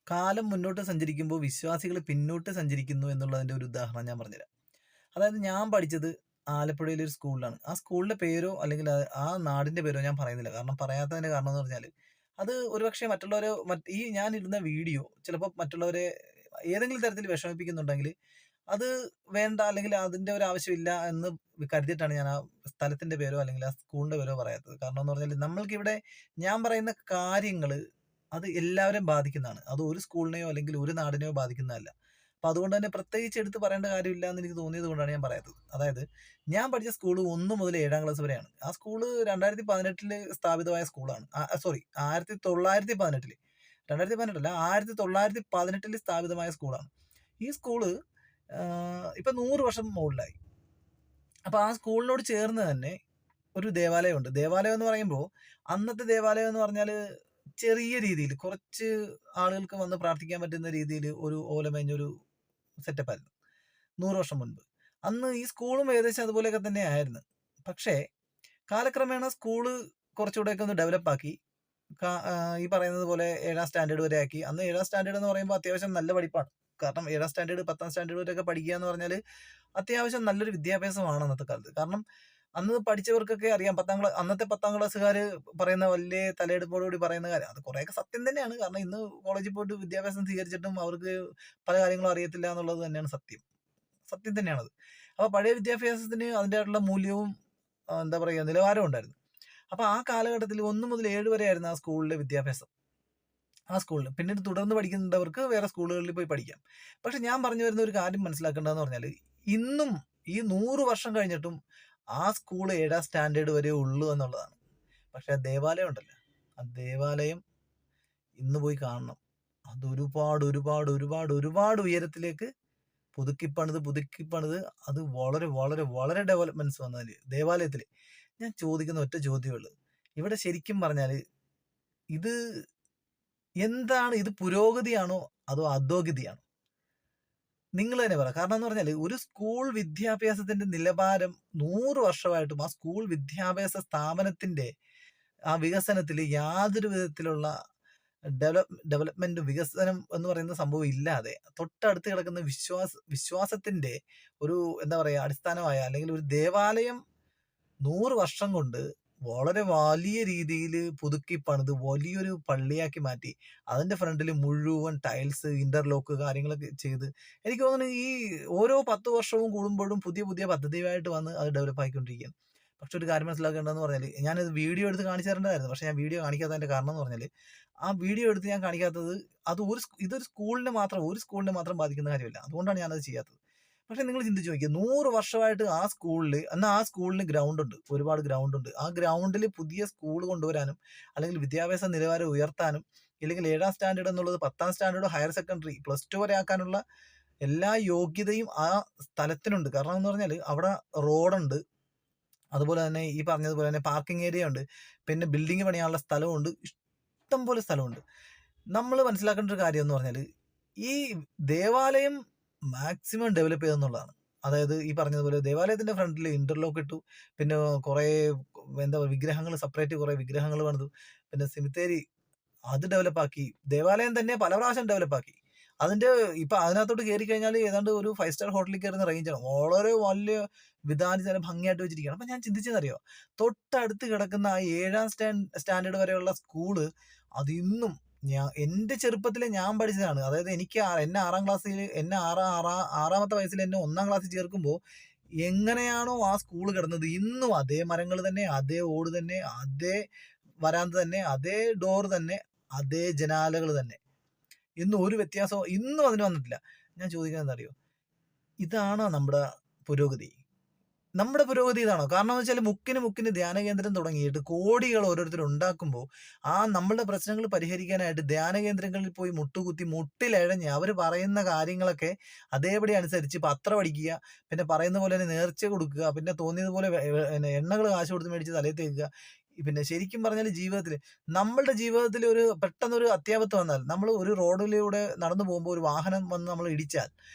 കാലം മുന്നോട്ട് സഞ്ചരിക്കുമ്പോൾ വിശ്വാസികൾ പിന്നോട്ട് സഞ്ചരിക്കുന്നു എന്നുള്ളതിന്റെ ഒരു ഉദാഹരണം ഞാൻ പറഞ്ഞുതരാം. അതായത് ഞാൻ പഠിച്ചത് ആലപ്പുഴയിലെ ഒരു സ്കൂളിലാണ്. ആ സ്കൂളിന്റെ പേരോ അല്ലെങ്കിൽ ആ നാടിന്റെ പേരോ ഞാൻ പറയുന്നില്ല. കാരണം പറയാത്തതിന്റെ കാരണം എന്ന് പറഞ്ഞാല്, അത് ഒരുപക്ഷെ മറ്റുള്ളവരെ ഈ ഞാൻ ഇടുന്ന വീഡിയോ ചിലപ്പോൾ മറ്റുള്ളവരെ ഏതെങ്കിലും തരത്തിൽ വിഷമിപ്പിക്കുന്നുണ്ടെങ്കിൽ അത് വേണ്ട, അല്ലെങ്കിൽ അതിന്റെ ഒരു ആവശ്യമില്ല എന്ന് കരുതിയിട്ടാണ് ഞാൻ ആ സ്ഥലത്തിന്റെ പേരോ അല്ലെങ്കിൽ ആ സ്കൂളിന്റെ പേരോ പറയാത്തത്. കാരണം എന്ന് പറഞ്ഞാൽ നമ്മൾക്കിവിടെ ഞാൻ പറയുന്ന കാര്യങ്ങള് അത് എല്ലാവരെയും ബാധിക്കുന്നതാണ്. അത് ഒരു സ്കൂളിനെയോ അല്ലെങ്കിൽ ഒരു നാടിനെയോ ബാധിക്കുന്നതല്ല. അപ്പൊ അതുകൊണ്ട് തന്നെ പ്രത്യേകിച്ച് എടുത്ത് പറയേണ്ട കാര്യമില്ല എന്ന് എനിക്ക് തോന്നിയത് കൊണ്ടാണ് ഞാൻ പറയാത്തത്. അതായത് ഞാൻ പഠിച്ച സ്കൂള് 1 മുതൽ 7ാം ക്ലാസ് വരെയാണ്. ആ സ്കൂള് 2018 സ്ഥാപിതമായ സ്കൂളാണ്. സോറി, 1918 2018 അല്ല, 1918 സ്ഥാപിതമായ സ്കൂളാണ്. ഈ സ്കൂള് ഇപ്പൊ 100 വർഷം മുകളിലായി. അപ്പൊ ആ സ്കൂളിനോട് ചേർന്ന് തന്നെ ഒരു ദേവാലയമുണ്ട്. ദേവാലയം എന്ന് പറയുമ്പോൾ അന്നത്തെ ദേവാലയം എന്ന് പറഞ്ഞാല് ചെറിയ രീതിയിൽ കുറച്ച് ആളുകൾക്ക് വന്ന് പ്രാർത്ഥിക്കാൻ പറ്റുന്ന രീതിയിൽ ഒരു ഓലമേഞ്ഞൊരു സെറ്റപ്പായിരുന്നു 100 വർഷം മുൻപ്. അന്ന് ഈ സ്കൂളും ഏകദേശം അതുപോലെയൊക്കെ തന്നെ ആയിരുന്നു. പക്ഷേ കാലക്രമേണ സ്കൂള് കുറച്ചുകൂടെയൊക്കെ ഒന്ന് ഡെവലപ്പാക്കി. ഈ പറയുന്നത് പോലെ 7ാം സ്റ്റാൻഡേർഡ് വരെ ആക്കി. അന്ന് 7ാം സ്റ്റാൻഡേർഡ് എന്ന് പറയുമ്പോൾ അത്യാവശ്യം നല്ല പഠിപ്പാണ്. കാരണം 7ാം സ്റ്റാൻഡേർഡ് 10ാം സ്റ്റാൻഡേർഡ് വരെയൊക്കെ പഠിക്കുക എന്ന് പറഞ്ഞാല് അത്യാവശ്യം നല്ലൊരു വിദ്യാഭ്യാസമാണ് അന്നത്തെ കാലത്ത്. കാരണം അന്ന് പഠിച്ചവർക്കൊക്കെ അറിയാം. അന്നത്തെ 10ാം ക്ലാസ്സുകാര് പറയുന്ന വലിയ തലയെടുപ്പോടുകൂടി പറയുന്ന കാര്യം അത് കുറെയൊക്കെ സത്യം തന്നെയാണ്. കാരണം ഇന്ന് കോളേജിൽ പോയിട്ട് വിദ്യാഭ്യാസം സ്വീകരിച്ചിട്ടും അവർക്ക് പല കാര്യങ്ങളും അറിയത്തില്ല എന്നുള്ളത് തന്നെയാണ് സത്യം. സത്യം തന്നെയാണത്. അപ്പൊ പഴയ വിദ്യാഭ്യാസത്തിന് അതിൻ്റെതായിട്ടുള്ള മൂല്യവും എന്താ പറയുക, നിലവാരവും ഉണ്ടായിരുന്നു. അപ്പൊ ആ കാലഘട്ടത്തിൽ 1 മുതൽ 7 വരെ ആയിരുന്നു ആ സ്കൂളിലെ വിദ്യാഭ്യാസം. ആ സ്കൂളിൽ പിന്നീട് തുടർന്ന് പഠിക്കുന്നവർക്ക് വേറെ സ്കൂളുകളിൽ പോയി പഠിക്കാം. പക്ഷെ ഞാൻ പറഞ്ഞു വരുന്ന ഒരു കാര്യം മനസ്സിലാക്കേണ്ടതെന്ന് പറഞ്ഞാൽ, ഇന്നും ഈ 100 വർഷം കഴിഞ്ഞിട്ടും ആ സ്കൂൾ 7ാം സ്റ്റാൻഡേർഡ് വരെ ഉള്ളൂ എന്നുള്ളതാണ്. പക്ഷെ ആ ദേവാലയം ഉണ്ടല്ലോ, ആ ദേവാലയം ഇന്ന് പോയി കാണണം. അത് ഒരുപാട് ഒരുപാട് ഒരുപാട് ഒരുപാട് ഉയരത്തിലേക്ക് പുതുക്കിപ്പണിത് പുതുക്കിപ്പണിത് അത് വളരെ വളരെ വളരെ ഡെവലപ്മെന്റ്സ് വന്നതില് ദേവാലയത്തില്. ഞാൻ ചോദിക്കുന്ന ഒറ്റ ചോദ്യമേ ഉള്ളൂ. ഇവിടെ ശരിക്കും പറഞ്ഞാല് ഇത് എന്താണ്? ഇത് പുരോഗതിയാണോ അതോ അധോഗതിയാണോ? നിങ്ങൾ തന്നെ പറ. കാരണം എന്ന് പറഞ്ഞാല് ഒരു സ്കൂൾ വിദ്യാഭ്യാസത്തിന്റെ നിലവാരം 100 വർഷമായിട്ടും ആ സ്കൂൾ വിദ്യാഭ്യാസ സ്ഥാപനത്തിന്റെ ആ വികസനത്തില് യാതൊരു വിധത്തിലുള്ള ഡെവലപ്മെന്റ് വികസനം എന്ന് പറയുന്ന സംഭവം ഇല്ലാതെ തൊട്ടടുത്ത് കിടക്കുന്ന വിശ്വാസത്തിന്റെ ഒരു എന്താ പറയാ അടിസ്ഥാനമായ അല്ലെങ്കിൽ ഒരു ദേവാലയം 100 വർഷം കൊണ്ട് വളരെ വലിയ രീതിയിൽ പുതുക്കി പണിത് വലിയൊരു പള്ളിയാക്കി മാറ്റി. അതിന്റെ ഫ്രണ്ടിൽ മുഴുവൻ ടൈൽസ്, ഇന്റർലോക്ക് കാര്യങ്ങളൊക്കെ ചെയ്ത് എനിക്ക് തോന്നുന്നു ഈ ഓരോ 10 വർഷവും കൂടുമ്പോഴും പുതിയ പുതിയ പദ്ധതിയായിട്ട് വന്ന് അത് ഡെവലപ്പ് ആയിക്കൊണ്ടിരിക്കുകയാണ്. പക്ഷെ ഒരു കാര്യം മനസ്സിലാക്കേണ്ടതെന്ന് പറഞ്ഞാൽ, ഞാനത് വീഡിയോ എടുത്ത് കാണിച്ചു തരേണ്ടതായിരുന്നു. പക്ഷെ ഞാൻ വീഡിയോ കാണിക്കാത്തതിന്റെ കാരണം എന്ന് പറഞ്ഞാൽ, ആ വീഡിയോ എടുത്ത് ഞാൻ കാണിക്കാത്തത് അത് ഇതൊരു ഒരു സ്കൂളിനെ മാത്രം ബാധിക്കുന്ന കാര്യമല്ല. അതുകൊണ്ടാണ് ഞാനത് ചെയ്യാത്തത്. പക്ഷെ നിങ്ങൾ ചിന്തിച്ച് നോക്കിയേ, 100 വർഷമായിട്ട് ആ സ്കൂളിൽ, എന്നാൽ ആ സ്കൂളിന് ഗ്രൗണ്ട് ഉണ്ട്, ഒരുപാട് ഗ്രൗണ്ട് ഉണ്ട്. ആ ഗ്രൗണ്ടിൽ പുതിയ സ്കൂൾ കൊണ്ടുവരാനും അല്ലെങ്കിൽ വിദ്യാഭ്യാസ നിലവാരം ഉയർത്താനും, ഇല്ലെങ്കിൽ 7ാം സ്റ്റാൻഡേർഡ് എന്നുള്ളത് 10ാം സ്റ്റാൻഡേർഡ് ഹയർ സെക്കൻഡറി +2 വരെ ആക്കാനുള്ള എല്ലാ യോഗ്യതയും ആ സ്ഥലത്തിനുണ്ട്. കാരണം എന്ന് പറഞ്ഞാൽ അവിടെ റോഡുണ്ട്, അതുപോലെ തന്നെ ഈ പറഞ്ഞതുപോലെ തന്നെ പാർക്കിംഗ് ഏരിയ ഉണ്ട്, പിന്നെ ബിൽഡിംഗ് പണിയാനുള്ള സ്ഥലമുണ്ട്, ഇഷ്ടം പോലെ സ്ഥലമുണ്ട്. നമ്മൾ മനസ്സിലാക്കേണ്ട ഒരു കാര്യം എന്ന് പറഞ്ഞാൽ, ഈ ദേവാലയം മാക്സിമം ഡെവലപ്പ് ചെയ്തെന്നുള്ളതാണ്. അതായത് ഈ പറഞ്ഞതുപോലെ ദേവാലയത്തിന്റെ ഫ്രണ്ടിൽ ഇന്റർലോക്ക് ഇട്ടു. പിന്നെ കുറെ എന്താ പറയുക, വിഗ്രഹങ്ങൾ സെപ്പറേറ്റ് കുറെ വിഗ്രഹങ്ങൾ പണിതു. പിന്നെ സെമിത്തേരി അത് ഡെവലപ്പാക്കി. ദേവാലയം തന്നെ പല പ്രാവശ്യം ഡെവലപ്പാക്കി. അതിന്റെ ഇപ്പൊ അതിനകത്തോട്ട് കയറി കഴിഞ്ഞാൽ ഏതാണ്ട് ഒരു 5 സ്റ്റാർ ഹോട്ടലിൽ കയറുന്ന റേഞ്ചാണ്. വളരെ വലിയ വിധാനം നല്ല ഭംഗിയായിട്ട് വെച്ചിരിക്കുകയാണ്. അപ്പൊ ഞാൻ ചിന്തിച്ചതറിയോ, തൊട്ടടുത്ത് കിടക്കുന്ന ആ 7ാം സ്റ്റാൻഡേർഡ് വരെയുള്ള സ്കൂള് അത് ഇന്നും എന്റെ ചെറുപ്പത്തിലെ ഞാൻ പഠിച്ചതാണ്. അതായത് എനിക്ക് എന്നെ 6ാം ക്ലാസ്സിൽ, എന്നെ ആറാമത്തെ വയസ്സിൽ എന്നെ 1ാം ക്ലാസ്സിൽ ചേർക്കുമ്പോൾ എങ്ങനെയാണോ ആ സ്കൂൾ കിടന്നത്, ഇന്നും അതേ മരങ്ങൾ തന്നെ, അതേ ഓട് തന്നെ, അതേ വരാന്ത തന്നെ, അതേ ഡോർ തന്നെ, അതേ ജനാലകൾ തന്നെ. ഇന്നും ഒരു വ്യത്യാസവും ഇന്നും അതിന് വന്നിട്ടില്ല. ഞാൻ ചോദിക്കുന്നത് എന്താ അറിയോ, ഇതാണോ നമ്മുടെ പുരോഗതി? നമ്മുടെ പുരോഗതി ഇതാണോ? കാരണം എന്ന് വെച്ചാൽ മുക്കിന് മുക്കിന് ധ്യാന കേന്ദ്രം തുടങ്ങിയിട്ട് കോടികൾ ഓരോരുത്തർ ഉണ്ടാക്കുമ്പോൾ ആ നമ്മളുടെ പ്രശ്നങ്ങൾ പരിഹരിക്കാനായിട്ട് ധ്യാന കേന്ദ്രങ്ങളിൽ പോയി മുട്ടുകുത്തി മുട്ടിലെഴഞ്ഞ് അവർ പറയുന്ന കാര്യങ്ങളൊക്കെ അതേപടി അനുസരിച്ച് പത്രം അടിക്കുക, പിന്നെ പറയുന്ന പോലെ തന്നെ നേർച്ച കൊടുക്കുക, പിന്നെ തോന്നിയതുപോലെ എണ്ണകൾ കാശ് കൊടുത്ത് മേടിച്ച് തലയിൽ തേക്കുക. പിന്നെ ശരിക്കും പറഞ്ഞാൽ നമ്മളുടെ ജീവിതത്തിൽ ഒരു പെട്ടെന്നൊരു അത്യാപത്ത് വന്നാൽ, നമ്മൾ ഒരു റോഡിലൂടെ നടന്നു പോകുമ്പോൾ ഒരു വാഹനം വന്ന് നമ്മൾ ഇടിച്ചാൽ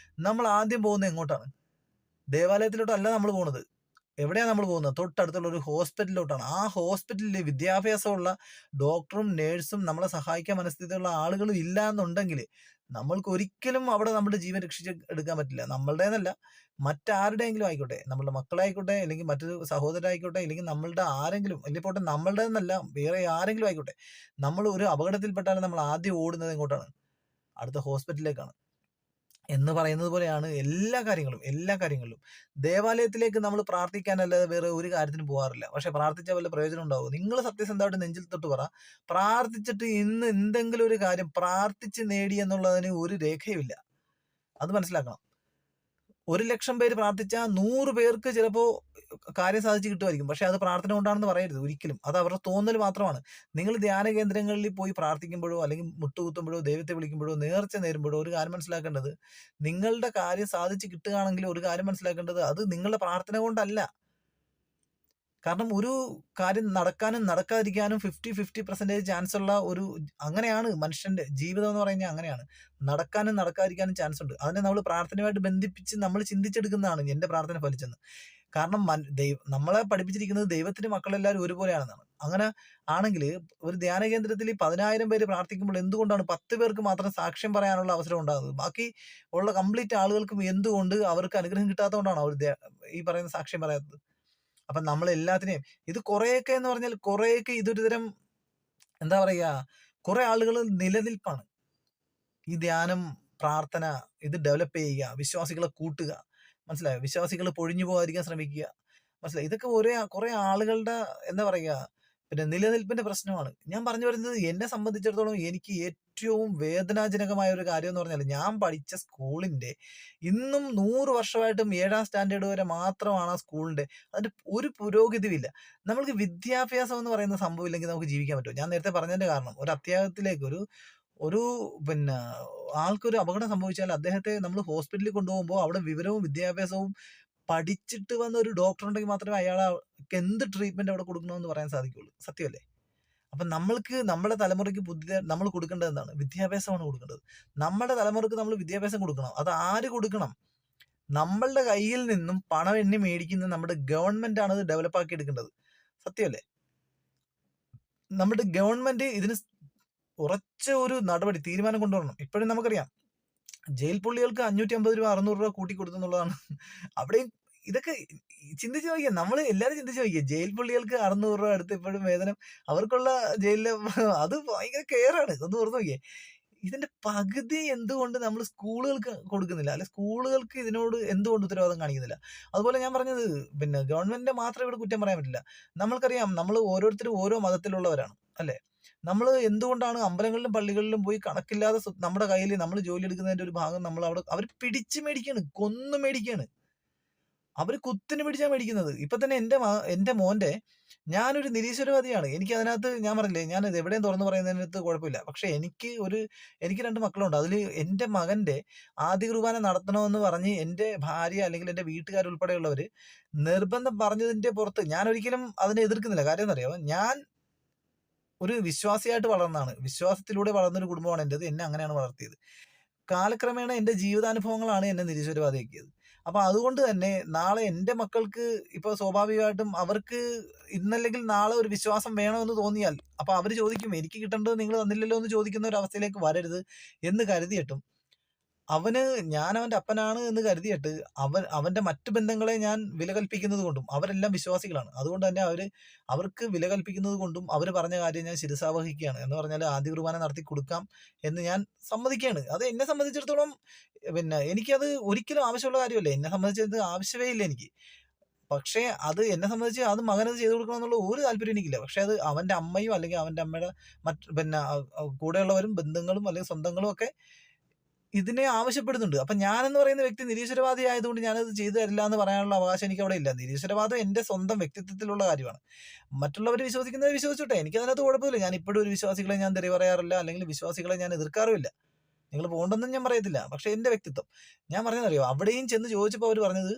നമ്മൾ ആദ്യം പോകുന്നത് എങ്ങോട്ടാണ്? ദേവാലയത്തിലോട്ടല്ല നമ്മൾ പോണത്. എവിടെയാണ് നമ്മൾ പോകുന്നത്? തൊട്ടടുത്തുള്ള ഒരു ഹോസ്പിറ്റലിലോട്ടാണ്. ആ ഹോസ്പിറ്റലിൽ വിദ്യാഭ്യാസമുള്ള ഡോക്ടറും നേഴ്സും നമ്മളെ സഹായിക്കാൻ മനസ്ഥിതിയുള്ള ആളുകളും ഇല്ല എന്നുണ്ടെങ്കിൽ നമ്മൾക്ക് ഒരിക്കലും അവിടെ നമ്മുടെ ജീവൻ രക്ഷിച്ച് എടുക്കാൻ പറ്റില്ല. നമ്മളുടേതല്ല, മറ്റാരുടെയെങ്കിലും ആയിക്കോട്ടെ. നമ്മളുടെ മക്കളായിക്കോട്ടെ, അല്ലെങ്കിൽ മറ്റൊരു സഹോദരനായിക്കോട്ടെ, അല്ലെങ്കിൽ നമ്മളുടെ ആരെങ്കിലും, അല്ലെങ്കിൽ പോട്ടെ നമ്മളുടേതെന്നല്ല വേറെ ആരെങ്കിലും ആയിക്കോട്ടെ. നമ്മൾ ഒരു അപകടത്തിൽപ്പെട്ടാൽ നമ്മൾ ആദ്യം ഓടുന്നത് എങ്ങോട്ടാണ്? അടുത്ത ഹോസ്പിറ്റലിലേക്കാണ്. എന്ന് പറയുന്നത് പോലെയാണ് എല്ലാ കാര്യങ്ങളും, എല്ലാ കാര്യങ്ങളിലും. ദേവാലയത്തിലേക്ക് നമ്മൾ പ്രാർത്ഥിക്കാനല്ലാതെ വേറെ ഒരു കാര്യത്തിനും പോകാറില്ല. പക്ഷെ പ്രാർത്ഥിച്ചാൽ വല്ല പ്രയോജനം ഉണ്ടാവോ? നിങ്ങൾ സത്യസന്ധമായിട്ട് നെഞ്ചിൽ തൊട്ട് പറ. പ്രാർത്ഥിച്ചിട്ട് ഇന്ന് എന്തെങ്കിലും ഒരു കാര്യം പ്രാർത്ഥിച്ച് നേടി എന്നുള്ളതിന് ഒരു രേഖയുമില്ല. അത് മനസ്സിലാക്കണം. 1,00,000 പേര് പ്രാർത്ഥിച്ചാൽ 100 പേർക്ക് ചിലപ്പോ കാര്യം സാധിച്ച് കിട്ടുമായിരിക്കും. പക്ഷെ അത് പ്രാർത്ഥന കൊണ്ടാണെന്ന് പറയരുത് ഒരിക്കലും. അത് അവരുടെ തോന്നൽ മാത്രമാണ്. നിങ്ങൾ ധ്യാന കേന്ദ്രങ്ങളിൽ പോയി പ്രാർത്ഥിക്കുമ്പോഴോ, അല്ലെങ്കിൽ മുട്ടുകുത്തുമ്പോഴോ, ദൈവത്തെ വിളിക്കുമ്പോഴോ, നേർച്ച നേരുമ്പോഴോ ഒരു കാര്യം മനസ്സിലാക്കേണ്ടത്, നിങ്ങളുടെ കാര്യം സാധിച്ച് കിട്ടുകയാണെങ്കിൽ ഒരു കാര്യം മനസ്സിലാക്കേണ്ടത്, അത് നിങ്ങളുടെ പ്രാർത്ഥന കൊണ്ടല്ല. കാരണം ഒരു കാര്യം നടക്കാനും നടക്കാതിരിക്കാനും 50-50% ചാൻസ് ഉള്ള ഒരു, അങ്ങനെയാണ് മനുഷ്യന്റെ ജീവിതം എന്ന് പറയുന്നത്. അങ്ങനെയാണ്. നടക്കാനും നടക്കാതിരിക്കാനും ചാൻസ് ഉണ്ട്. അതിനെ നമ്മൾ പ്രാർത്ഥനയുമായിട്ട് ബന്ധിപ്പിച്ച് നമ്മൾ ചിന്തിച്ചെടുക്കുന്നതാണ് എന്റെ പ്രാർത്ഥന ഫലിച്ചെന്ന്. കാരണം നമ്മളെ പഠിപ്പിച്ചിരിക്കുന്നത് ദൈവത്തിന്റെ മക്കളെല്ലാവരും ഒരുപോലെയാണെന്നാണ്. അങ്ങനെ ആണെങ്കിൽ ഒരു ധ്യാന കേന്ദ്രത്തിൽ 10,000 പേര് പ്രാർത്ഥിക്കുമ്പോൾ എന്തുകൊണ്ടാണ് 10 പേർക്ക് മാത്രം സാക്ഷ്യം പറയാനുള്ള അവസരം ഉണ്ടാകുന്നത്? ബാക്കി ഉള്ള കംപ്ലീറ്റ് ആളുകൾക്കും എന്തുകൊണ്ട് അവർക്ക് അനുഗ്രഹം കിട്ടാത്തതുകൊണ്ടാണോ അവർ ഈ പറയുന്ന സാക്ഷ്യം പറയാത്തത്? അപ്പൊ നമ്മൾ എല്ലാത്തിനെയും, ഇത് കുറെയൊക്കെ എന്ന് പറഞ്ഞാൽ കുറെയൊക്കെ ഇതൊരു തരം, എന്താ പറയാ, കുറെ ആളുകൾ നിലനിൽപ്പാണ്. ഈ ധ്യാനം, പ്രാർത്ഥന, ഇത് ഡെവലപ്പ് ചെയ്യുക, വിശ്വാസികളെ കൂട്ടുക, മനസ്സിലായോ? വിശ്വാസികൾ പൊഴിഞ്ഞു പോകാതിരിക്കാൻ ശ്രമിക്കുക, മനസ്സിലായി? ഇതൊക്കെ കുറെ ആളുകളുടെ, എന്താ പറയുക, പിന്നെ നിലനിൽപ്പിന്റെ പ്രശ്നമാണ്. ഞാൻ പറഞ്ഞു വരുന്നത്, എന്നെ സംബന്ധിച്ചിടത്തോളം എനിക്ക് ഏറ്റവും വേദനാജനകമായ ഒരു കാര്യം എന്ന് പറഞ്ഞാൽ, ഞാൻ പഠിച്ച സ്കൂളിന്റെ ഇന്നും 100 വർഷമായിട്ടും 7ാം സ്റ്റാൻഡേർഡ് വരെ മാത്രമാണ് ആ സ്കൂളിന്റെ, അതിന്റെ ഒരു പുരോഗതിയും ഇല്ല. നമ്മൾക്ക് വിദ്യാഭ്യാസം എന്ന് പറയുന്ന സംഭവം ഇല്ലെങ്കിൽ നമുക്ക് ജീവിക്കാൻ പറ്റുമോ? ഞാൻ നേരത്തെ പറഞ്ഞതിന്റെ കാരണം, ഒരു അത്യാഹിതത്തിലേക്ക് ഒരു ഒരു പിന്നെ ആൾക്കൊരു അപകടം സംഭവിച്ചാൽ അദ്ദേഹത്തെ നമ്മൾ ഹോസ്പിറ്റലിൽ കൊണ്ടുപോകുമ്പോൾ അവിടെ വിവരവും വിദ്യാഭ്യാസവും പഠിച്ചിട്ട് വന്ന ഒരു ഡോക്ടർ ഉണ്ടെങ്കിൽ മാത്രമേ അയാൾക്ക് എന്ത് ട്രീറ്റ്മെന്റ് അവിടെ കൊടുക്കണമെന്ന് പറയാൻ സാധിക്കുള്ളൂ. സത്യമല്ലേ? അപ്പൊ നമ്മൾക്ക് നമ്മുടെ തലമുറയ്ക്ക് പുതിയ നമ്മൾ കൊടുക്കേണ്ടത് എന്താണ്? വിദ്യാഭ്യാസമാണ് കൊടുക്കേണ്ടത്. നമ്മുടെ തലമുറക്ക് നമ്മൾ വിദ്യാഭ്യാസം കൊടുക്കണം. അത് ആര് കൊടുക്കണം? നമ്മളുടെ കയ്യിൽ നിന്നും പണം എണ്ണി മേടിക്കുന്ന നമ്മുടെ ഗവൺമെന്റ് ആണ് ഇത് ഡെവലപ്പ് ആക്കി എടുക്കേണ്ടത്. സത്യമല്ലേ? നമ്മുടെ ഗവൺമെന്റ് ഇതിന് ഉറച്ച ഒരു നടപടി, തീരുമാനം കൊണ്ടുവരണം. ഇപ്പോഴും നമുക്കറിയാം, ജയിൽ പുള്ളികൾക്ക് 550 രൂപ 600 രൂപ കൂട്ടി കൊടുത്തെന്നുള്ളതാണ്. അവിടെയും ഇതൊക്കെ ചിന്തിച്ച് നോക്കിയേ, നമ്മള് എല്ലാരും ചിന്തിച്ച് നോക്കിയേ, ജയിൽ പുള്ളികൾക്ക് 600 രൂപ അടുത്ത് ഇപ്പോഴും വേതനം, അവർക്കുള്ള ജയിലിലെ അത് ഭയങ്കര കെയറാണ്. ഒന്ന് ഓർത്ത് നോക്കിയേ. ഇതിന്റെ പകുതി എന്തുകൊണ്ട് നമ്മൾ സ്കൂളുകൾക്ക് കൊടുക്കുന്നില്ല? അല്ലെ സ്കൂളുകൾക്ക് ഇതിനോട് എന്തുകൊണ്ട് ഉത്തരവാദിത്തം കാണിക്കുന്നില്ല? അതുപോലെ ഞാൻ പറഞ്ഞത്, പിന്നെ ഗവൺമെന്റിനെ മാത്രം ഇവിടെ കുറ്റം പറയാൻ പറ്റില്ല. നമ്മൾക്കറിയാം, നമ്മൾ ഓരോരുത്തരും ഓരോ മതത്തിലുള്ളവരാണ്, അല്ലെ? നമ്മള് എന്തുകൊണ്ടാണ് അമ്പലങ്ങളിലും പള്ളികളിലും പോയി കണക്കില്ലാതെ നമ്മുടെ കയ്യിൽ നമ്മൾ ജോലി എടുക്കുന്നതിന്റെ ഒരു ഭാഗം നമ്മൾ അവിടെ, അവർ പിടിച്ച് മേടിക്കാണ്, കൊന്നു മേടിക്കാണ്. അവര് കുത്തിന് പിടിച്ചാ മേടിക്കുന്നത്. ഇപ്പൊ തന്നെ എന്റെ മോന്റെ, ഞാനൊരു നിരീശ്വരവാദിയാണ്. എനിക്ക് അതിനകത്ത്, ഞാൻ പറഞ്ഞില്ലേ, ഞാൻ ഇത് എവിടെയും തുറന്നു പറയുന്നതിനകത്ത് കുഴപ്പമില്ല. പക്ഷെ എനിക്ക് 2 മക്കളുണ്ട്. അതില് എന്റെ മകന്റെ ആദ്യ കുർബാന നടത്തണമെന്ന് പറഞ്ഞ് എന്റെ ഭാര്യ അല്ലെങ്കിൽ എന്റെ വീട്ടുകാരുൾപ്പെടെയുള്ളവര് നിർബന്ധം പറഞ്ഞതിന്റെ പുറത്ത് ഞാൻ ഒരിക്കലും അതിനെ എതിർക്കുന്നില്ല. കാര്യം എന്നറിയാമോ? ഞാൻ ഒരു വിശ്വാസിയായിട്ട് വളർന്നതാണ്. വിശ്വാസത്തിലൂടെ വളർന്നൊരു കുടുംബമാണ് എന്റേത്. എന്നെ അങ്ങനെയാണ് വളർത്തിയത്. കാലക്രമേണ എന്റെ ജീവിതാനുഭവങ്ങളാണ് എന്നെ നിരീശ്വരവാദിയാക്കിയത്. അപ്പൊ അതുകൊണ്ട് തന്നെ നാളെ എന്റെ മക്കൾക്ക് ഇപ്പൊ സ്വാഭാവികമായിട്ടും അവർക്ക് ഇന്നല്ലെങ്കിൽ നാളെ ഒരു വിശ്വാസം വേണമെന്ന് തോന്നിയാൽ, അപ്പൊ അവര് ചോദിക്കും, എനിക്ക് കിട്ടേണ്ടത് നിങ്ങൾ തന്നില്ലല്ലോ എന്ന് ചോദിക്കുന്ന ഒരു അവസ്ഥയിലേക്ക് വരരുത് എന്ന് കരുതിയിട്ടും, ഞാൻ അവന്റെ അപ്പനാണ് എന്ന് കരുതിയിട്ട് അവന്റെ മറ്റു ബന്ധങ്ങളെ ഞാൻ വില കൽപ്പിക്കുന്നത് കൊണ്ടും, അവരെല്ലാം വിശ്വാസികളാണ്. അതുകൊണ്ട് തന്നെ അവർക്ക് വില കൽപ്പിക്കുന്നത് കൊണ്ടും അവര് പറഞ്ഞ കാര്യം ഞാൻ ശിരസാവഹിക്കുകയാണ്. എന്ന് പറഞ്ഞാൽ ആദ്യ കുർബാന നടത്തി കൊടുക്കാം എന്ന് ഞാൻ സമ്മതിക്കുകയാണ്. അത് എന്നെ സംബന്ധിച്ചിടത്തോളം, പിന്നെ എനിക്കത് ഒരിക്കലും ആവശ്യമുള്ള കാര്യമല്ല. എന്നെ സംബന്ധിച്ചത് ആവശ്യമേ ഇല്ല എനിക്ക്. പക്ഷേ അത് എന്നെ സംബന്ധിച്ച് അത് മകനത് ചെയ്തു കൊടുക്കണം എന്നുള്ള ഒരു താല്പര്യം എനിക്കില്ല. പക്ഷെ അത് അവന്റെ അമ്മയും അല്ലെങ്കിൽ അവന്റെ അമ്മയുടെ പിന്നെ കൂടെയുള്ളവരും ബന്ധങ്ങളും അല്ലെങ്കിൽ സ്വന്തങ്ങളും ഒക്കെ ഇതിനെ ആവശ്യപ്പെടുന്നുണ്ട്. അപ്പൊ ഞാനെന്ന് പറയുന്ന വ്യക്തി നിരീശ്വരവാദി ആയതുകൊണ്ട് ഞാനത് ചെയ്തു തരില്ല എന്ന് പറയാനുള്ള അവകാശം എനിക്ക് അവിടെ ഇല്ല. നിരീശ്വരവാദം എന്റെ സ്വന്തം വ്യക്തിത്വത്തിലുള്ള കാര്യമാണ്. മറ്റുള്ളവർ വിശ്വസിക്കുന്നത് വിശ്വസിച്ചോട്ടെ. എനിക്കതിനകത്ത് കുഴപ്പമില്ല. ഞാൻ ഇപ്പോഴും ഒരു വിശ്വാസികളെ ഞാൻ തെറി പറയാറില്ല, അല്ലെങ്കിൽ വിശ്വാസികളെ ഞാൻ എതിർക്കാറുമില്ല. നിങ്ങൾ പോകണ്ടെന്നും ഞാൻ പറയത്തില്ല. പക്ഷെ എന്റെ വ്യക്തിത്വം, ഞാൻ പറഞ്ഞതറിയോ, അവിടെയും ചെന്ന് ചോദിച്ചപ്പോൾ അവര് പറഞ്ഞത്,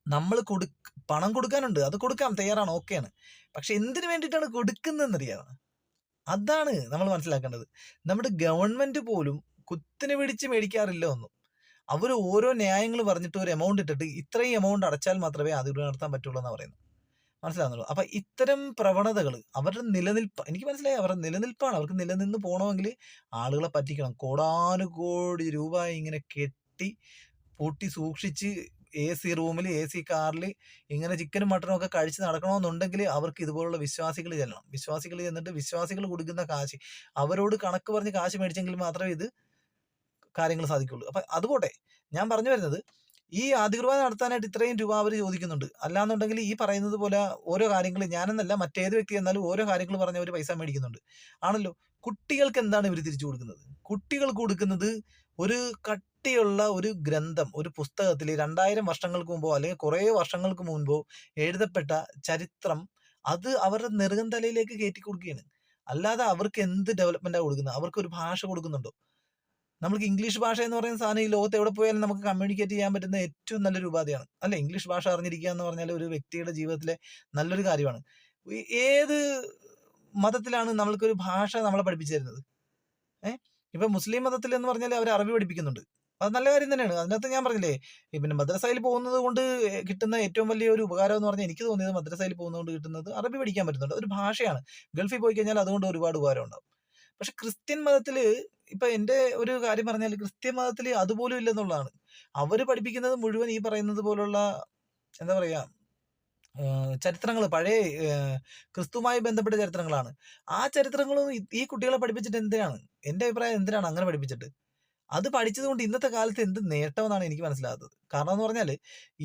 നമ്മൾ പണം കൊടുക്കാനുണ്ട്, അത് കൊടുക്കാം, തയ്യാറാണ്, ഓക്കെയാണ്. പക്ഷെ എന്തിനു വേണ്ടിയിട്ടാണ് കൊടുക്കുന്നതെന്നറിയാമോ? അതാണ് നമ്മൾ മനസ്സിലാക്കേണ്ടത്. നമ്മുടെ ഗവൺമെന്റ് പോലും കുത്തിന് പിടിച്ച് മേടിക്കാറില്ല ഒന്നും. അവര് ഓരോ ന്യായങ്ങൾ പറഞ്ഞിട്ട് ഒരു എമൗണ്ട് ഇട്ടിട്ട് ഇത്രയും എമൗണ്ട് അടച്ചാൽ മാത്രമേ അധികൃതർ നടത്താൻ പറ്റുള്ളൂ എന്നാ പറയുന്നത്. മനസ്സിലാവുന്നുള്ളൂ. അപ്പൊ ഇത്തരം പ്രവണതകൾ അവരുടെ നിലനിൽപ്പ് എനിക്ക് മനസ്സിലായി. അവരുടെ നിലനിൽപ്പാണ്. അവർക്ക് നിലനിന്ന് പോണമെങ്കിൽ ആളുകളെ പറ്റിക്കണം. കോടാനുകോടി രൂപ ഇങ്ങനെ കെട്ടി പൂട്ടി സൂക്ഷിച്ച് എ.സി റൂമിൽ, എ.സി കാറിൽ ഇങ്ങനെ ചിക്കനും മട്ടനും ഒക്കെ കഴിച്ച് നടക്കണമെന്നുണ്ടെങ്കിൽ അവർക്ക് ഇതുപോലുള്ള വിശ്വാസികൾ ചെല്ലണം. വിശ്വാസികൾ ചെന്നിട്ട് വിശ്വാസികൾ കൊടുക്കുന്ന കാശ് അവരോട് കണക്ക് പറഞ്ഞ് കാശ് മേടിച്ചെങ്കിൽ മാത്രമേ ഇത് കാര്യങ്ങൾ സാധിക്കുള്ളൂ. അപ്പൊ അതുപോട്ടെ. ഞാൻ പറഞ്ഞു വരുന്നത് ഈ ആദ്യകുർബാന നടത്താനായിട്ട് ഇത്രയും രൂപ അവർ ചോദിക്കുന്നുണ്ട്. അല്ലാന്നുണ്ടെങ്കിൽ ഈ പറയുന്നത് പോലെ ഓരോ കാര്യങ്ങൾ ഞാനെന്നല്ല മറ്റേത് വ്യക്തി എന്നാലും ഓരോ കാര്യങ്ങൾ പറഞ്ഞ് അവർ പൈസ മേടിക്കുന്നുണ്ട്. ആണല്ലോ. കുട്ടികൾക്ക് എന്താണ് ഇവർ തിരിച്ചു കൊടുക്കുന്നത്? കുട്ടികൾക്ക് കൊടുക്കുന്നത് ഒരു കട്ടിയുള്ള ഒരു ഗ്രന്ഥം, ഒരു പുസ്തകത്തിൽ 2000 വർഷങ്ങൾക്ക് മുമ്പോ അല്ലെങ്കിൽ കുറേ വർഷങ്ങൾക്ക് മുൻപോ എഴുതപ്പെട്ട ചരിത്രം അത് അവരുടെ നെറുകം തലയിലേക്ക് കയറ്റി കൊടുക്കുകയാണ്. അല്ലാതെ അവർക്ക് എന്ത് ഡെവലപ്മെന്റാ കൊടുക്കുന്നത്? അവർക്കൊരു ഭാഷ കൊടുക്കുന്നുണ്ടോ? നമുക്ക് ഇംഗ്ലീഷ് ഭാഷ എന്ന് പറയുന്ന സാധനം ഈ ലോകത്ത് എവിടെ പോയാലും നമുക്ക് കമ്മ്യൂണിക്കേറ്റ് ചെയ്യാൻ പറ്റുന്ന ഏറ്റവും നല്ലൊരു ഉപാധിയാണ്. അല്ലെ? ഇംഗ്ലീഷ് ഭാഷ അറിഞ്ഞിരിക്കുക എന്ന് പറഞ്ഞാൽ ഒരു വ്യക്തിയുടെ ജീവിതത്തിലെ നല്ലൊരു കാര്യമാണ്. ഏത് മതത്തിലാണ് നമ്മൾക്കൊരു ഭാഷ നമ്മളെ പഠിപ്പിച്ചു തരുന്നത്? ഏഹ്? ഇപ്പൊ മുസ്ലിം മതത്തിൽ എന്ന് പറഞ്ഞാൽ അവർ അറബി പഠിപ്പിക്കുന്നുണ്ട്. അത് നല്ല കാര്യം തന്നെയാണ്. അതിനകത്ത് ഞാൻ പറഞ്ഞില്ലേ, പിന്നെ മദ്രസയിൽ പോകുന്നത് കൊണ്ട് കിട്ടുന്ന ഏറ്റവും വലിയ ഒരു ഉപകാരം എന്ന് പറഞ്ഞാൽ എനിക്ക് തോന്നിയത് മദ്രസയിൽ പോകുന്നത് കൊണ്ട് കിട്ടുന്നത് അറബി പഠിക്കാൻ പറ്റുന്നുണ്ട്. അതൊരു ഭാഷയാണ്. ഗൾഫിൽ പോയി കഴിഞ്ഞാൽ അതുകൊണ്ട് ഒരുപാട് ഉപകാരം ഉണ്ടാവും. പക്ഷെ ക്രിസ്ത്യൻ മതത്തില് ഇപ്പൊ എന്റെ ഒരു കാര്യം പറഞ്ഞാല് ക്രിസ്ത്യൻ മതത്തില് അതുപോലും ഇല്ലെന്നുള്ളതാണ്. അവര് പഠിപ്പിക്കുന്നത് മുഴുവൻ ഈ പറയുന്നത് പോലുള്ള എന്താ പറയാ ചരിത്രങ്ങള് പഴയ ക്രിസ്തുവുമായി ബന്ധപ്പെട്ട ചരിത്രങ്ങളാണ്. ആ ചരിത്രങ്ങളും ഈ കുട്ടികളെ പഠിപ്പിച്ചിട്ട് എന്തിനാണ്? എന്റെ അഭിപ്രായം എന്തിനാണ് അങ്ങനെ പഠിപ്പിച്ചിട്ട്? അത് പഠിച്ചത് കൊണ്ട് ഇന്നത്തെ കാലത്ത് എന്ത് നേട്ടമെന്നാണ് എനിക്ക് മനസ്സിലാകാത്തത്. കാരണം എന്ന് പറഞ്ഞാല്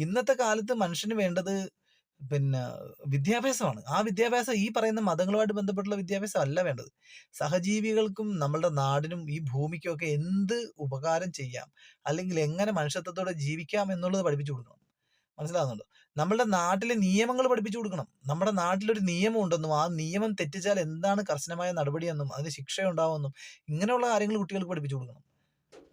ഇന്നത്തെ കാലത്ത് മനുഷ്യന് വേണ്ടത് പിന്നെ വിദ്യാഭ്യാസമാണ്. ആ വിദ്യാഭ്യാസം ഈ പറയുന്ന മതങ്ങളുമായിട്ട് ബന്ധപ്പെട്ടുള്ള വിദ്യാഭ്യാസം അല്ല വേണ്ടത്. സഹജീവികൾക്കും നമ്മളുടെ നാടിനും ഈ ഭൂമിക്കും ഒക്കെ എന്ത് ഉപകാരം ചെയ്യാം, അല്ലെങ്കിൽ എങ്ങനെ മനുഷ്യത്വത്തോടെ ജീവിക്കാം എന്നുള്ളത് പഠിപ്പിച്ചു കൊടുക്കണം. മനസ്സിലാകുന്നുണ്ടോ? നമ്മളുടെ നാട്ടിലെ നിയമങ്ങൾ പഠിപ്പിച്ചു കൊടുക്കണം. നമ്മുടെ നാട്ടിലൊരു നിയമം ഉണ്ടെന്നും ആ നിയമം തെറ്റിച്ചാൽ എന്താണ് കർശനമായ നടപടിയെന്നും അതിന് ശിക്ഷയുണ്ടാവുമെന്നും ഇങ്ങനെയുള്ള കാര്യങ്ങൾ കുട്ടികൾക്ക് പഠിപ്പിച്ചു കൊടുക്കണം.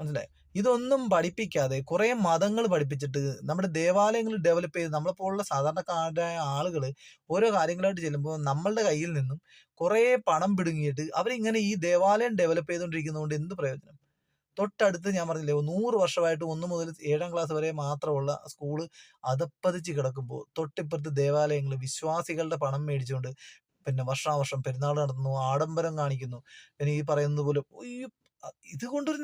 മനസ്സിലായോ? ഇതൊന്നും പഠിപ്പിക്കാതെ കുറെ മതങ്ങൾ പഠിപ്പിച്ചിട്ട് നമ്മുടെ ദേവാലയങ്ങൾ ഡെവലപ്പ് ചെയ്ത് നമ്മളെപ്പോലുള്ള സാധാരണക്കാരായ ആളുകൾ ഓരോ കാര്യങ്ങളായിട്ട് ചെല്ലുമ്പോൾ നമ്മളുടെ കയ്യിൽ നിന്നും കുറെ പണം പിടുങ്ങിയിട്ട് അവരിങ്ങനെ ഈ ദേവാലയം ഡെവലപ്പ് ചെയ്തുകൊണ്ടിരിക്കുന്നതുകൊണ്ട് എന്ത് പ്രയോജനം? തൊട്ടടുത്ത് ഞാൻ പറഞ്ഞില്ലേ 100 വർഷമായിട്ട് 1 മുതൽ 7ാം ക്ലാസ് വരെ മാത്രമുള്ള സ്കൂള് അധപ്പതിച്ച് കിടക്കുമ്പോൾ തൊട്ടിപ്പുറത്ത് ദേവാലയങ്ങൾ വിശ്വാസികളുടെ പണം മേടിച്ചുകൊണ്ട് പിന്നെ വർഷാവർഷം പെരുന്നാൾ നടത്തുന്നു, ആഡംബരം കാണിക്കുന്നു. പിന്നെ ഈ പറയുന്നത് പോലെ ഇതുകൊണ്ടൊരു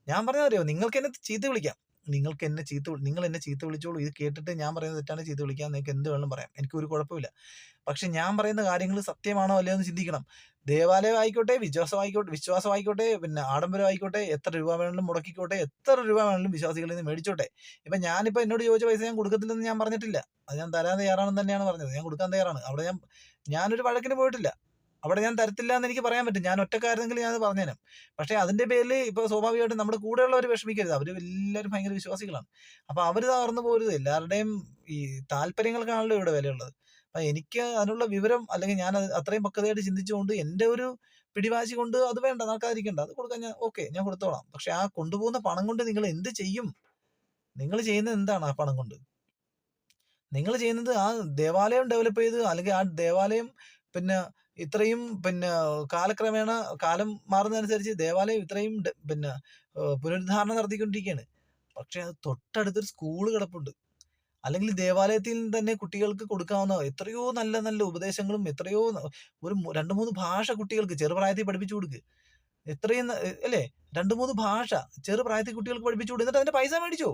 ഞാൻ പറഞ്ഞതറിയോ, നിങ്ങൾക്ക് എന്നെ ചീത്ത വിളിക്കാം. നിങ്ങൾ എന്നെ ചീത്ത വിളിച്ചോളൂ. ഇത് കേട്ടിട്ട് ഞാൻ പറയുന്നത് തെറ്റാണ് ചീത്ത വിളിക്കാം. നിങ്ങൾക്ക് എന്ത് വേണമെങ്കിലും പറയാം. എനിക്കൊരു കുഴപ്പമില്ല. പക്ഷെ ഞാൻ പറയുന്ന കാര്യങ്ങൾ സത്യമാണോ അല്ലയോ എന്ന് ചിന്തിക്കണം. ദേവാലയം ആയിക്കോട്ടെ, വിശ്വാസമായിക്കോട്ടെ, പിന്നെ ആഡംബരം ആയിക്കോട്ടെ, എത്ര രൂപ വേണമെങ്കിലും മുടക്കിക്കോട്ടെ, എത്ര രൂപ വേണമെങ്കിലും വിശ്വാസികളിൽ നിന്ന് മേടിച്ചോട്ടെ. ഞാനിപ്പോ എന്നോട് ചോദിച്ച പൈസ ഞാൻ കൊടുക്കത്തില്ലെന്ന് ഞാൻ പറഞ്ഞിട്ടില്ല. അത് ഞാൻ തരാൻ തയ്യാറാണെന്ന് തന്നെയാണ് പറഞ്ഞത്. ഞാൻ കൊടുക്കാൻ തയ്യാറാണ്. അവിടെ ഞാനൊരു വഴക്കിന് പോയിട്ടില്ല. അവിടെ ഞാൻ തരത്തില്ല എന്ന് എനിക്ക് പറയാൻ പറ്റും. ഞാൻ ഒറ്റക്കായിരുന്നെങ്കിൽ ഞാനത് പറഞ്ഞേനെ. പക്ഷെ അതിന്റെ പേരിൽ ഇപ്പൊ സ്വാഭാവികമായിട്ടും നമ്മുടെ കൂടെയുള്ളവർ വിഷമിക്കരുത്. അവര് എല്ലാവരും ഭയങ്കര വിശ്വാസികളാണ്. അപ്പൊ അവര് തകർന്നു പോരുത്. എല്ലാവരുടെയും ഈ താല്പര്യങ്ങൾക്കാണല്ലോ ഇവിടെ വിലയുള്ളത്. അപ്പൊ എനിക്ക് അതിനുള്ള വിവരം അല്ലെങ്കിൽ ഞാൻ അത്രയും പക്വതയായിട്ട് ചിന്തിച്ചുകൊണ്ട് എന്റെ ഒരു പിടിവാശി കൊണ്ട് അത് വേണ്ട, നടക്കാതിരിക്കണ്ട, അത് കൊടുക്കാൻ ഞാൻ കൊടുത്തോളാം. പക്ഷെ ആ കൊണ്ടുപോകുന്ന പണം കൊണ്ട് നിങ്ങൾ എന്ത് ചെയ്യും? നിങ്ങൾ ചെയ്യുന്നത് എന്താണ് ആ പണം കൊണ്ട്? നിങ്ങൾ ചെയ്യുന്നത് ആ ദേവാലയം ഡെവലപ്പ് ചെയ്ത് അല്ലെങ്കിൽ ആ ദേവാലയം പിന്നെ ഇത്രയും പിന്നെ കാലക്രമേണ കാലം മാറുന്നതനുസരിച്ച് ദേവാലയം ഇത്രയും പിന്നെ പുനരുദ്ധാരണം നടത്തിക്കൊണ്ടിരിക്കുകയാണ്. പക്ഷെ അത് തൊട്ടടുത്തൊരു സ്കൂള് കിടപ്പുണ്ട്. അല്ലെങ്കിൽ ദേവാലയത്തിൽ നിന്ന് തന്നെ കുട്ടികൾക്ക് കൊടുക്കാവുന്ന എത്രയോ നല്ല നല്ല ഉപദേശങ്ങളും എത്രയോ ഒരു 2-3 ഭാഷ കുട്ടികൾക്ക് ചെറുപ്രായത്തിൽ പഠിപ്പിച്ചു കൊടുക്ക്. എത്രയും അല്ലേ? 2-3 ഭാഷ ചെറുപ്രായത്തിൽ കുട്ടികൾക്ക് പഠിപ്പിച്ചു കൊടുക്ക്. എന്നിട്ട് അതിന്റെ പൈസ മേടിച്ചോ.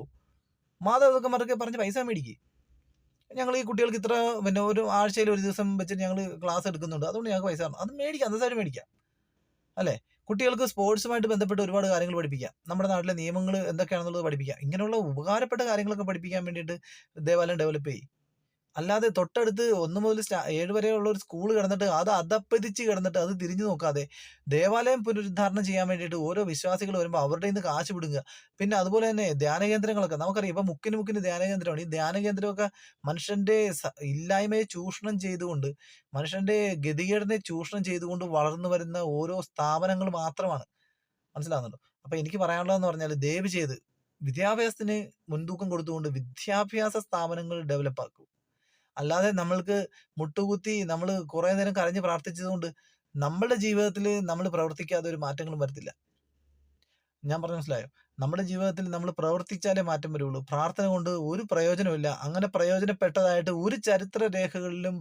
മാതാപിതാക്കന്മാരൊക്കെ പറഞ്ഞ് പൈസ മേടിക്ക്. ഞങ്ങൾ ഈ കുട്ടികൾക്ക് ഇത്ര പിന്നെ ഒരു ആഴ്ചയിൽ ഒരു ദിവസം വെച്ചിട്ട് ഞങ്ങൾ ക്ലാസ് എടുക്കുന്നുണ്ട്. അതുകൊണ്ട് ഞങ്ങൾക്ക് പൈസ തരണം. അത് മേടിക്കാം. അന്തസ്സായിട്ട് മേടിക്കാം. അല്ലേ? കുട്ടികൾക്ക് സ്പോർട്സുമായിട്ട് ബന്ധപ്പെട്ട് ഒരുപാട് കാര്യങ്ങൾ പഠിപ്പിക്കാം. നമ്മുടെ നാട്ടിലെ നിയമങ്ങൾ എന്തൊക്കെയാണെന്നുള്ളത് പഠിപ്പിക്കാം. ഇങ്ങനെയുള്ള ഉപകാരപ്പെട്ട കാര്യങ്ങളൊക്കെ പഠിപ്പിക്കാൻ വേണ്ടിയിട്ട് ദേവാലയം ഡെവലപ്പ് ചെയ്യും. അല്ലാതെ തൊട്ടടുത്ത് 1 മുതൽ 7 വരെയുള്ള ഒരു സ്കൂൾ കിടന്നിട്ട് അത് അധപ്പതിച്ച് കിടന്നിട്ട് അത് തിരിഞ്ഞു നോക്കാതെ ദേവാലയം പുനരുദ്ധാരണം ചെയ്യാൻ വേണ്ടിയിട്ട് ഓരോ വിശ്വാസികൾ വരുമ്പോൾ അവരുടെ കയ്യിന്ന് കാശ് പിടുങ്ങുക. പിന്നെ അതുപോലെ തന്നെ ധ്യാനകേന്ദ്രങ്ങളൊക്കെ നമുക്കറിയാം. ഇപ്പൊ മുക്കിന് മുക്കിന് ധ്യാനകേന്ദ്രമാണ്. ഈ ധ്യാനകേന്ദ്രമൊക്കെ മനുഷ്യന്റെ ഇല്ലായ്മയെ ചൂഷണം ചെയ്തുകൊണ്ട് മനുഷ്യന്റെ ഗതികേടിനെ ചൂഷണം ചെയ്തുകൊണ്ട് വളർന്നു വരുന്ന ഓരോ സ്ഥാപനങ്ങൾ മാത്രമാണ്. മനസ്സിലാവുന്നുണ്ടോ? അപ്പൊ എനിക്ക് പറയാനുള്ളതെന്ന് പറഞ്ഞാൽ ദയവ് ചെയ്ത് വിദ്യാഭ്യാസത്തിന് മുൻതൂക്കം കൊടുത്തുകൊണ്ട് വിദ്യാഭ്യാസ സ്ഥാപനങ്ങൾ ഡെവലപ്പ് ആക്കൂ. അല്ലാതെ നമ്മൾക്ക് മുട്ടുകുത്തി നമ്മള് കുറെ നേരം കരഞ്ഞ് പ്രാർത്ഥിച്ചതുകൊണ്ട് നമ്മളുടെ ജീവിതത്തിൽ നമ്മൾ പ്രവർത്തിക്കാതെ ഒരു മാറ്റങ്ങളും വരത്തില്ല. ഞാൻ പറഞ്ഞത് മനസ്സിലായോ? നമ്മുടെ ജീവിതത്തിൽ നമ്മൾ പ്രവർത്തിച്ചാലേ മാറ്റം വരുള്ളൂ. പ്രാർത്ഥന കൊണ്ട് ഒരു പ്രയോജനവുമില്ല. അങ്ങനെ പ്രയോജനപ്പെട്ടതായിട്ട് ഒരു ചരിത്ര രേഖകളിലും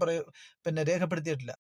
പിന്നെ രേഖപ്പെടുത്തിയിട്ടില്ല.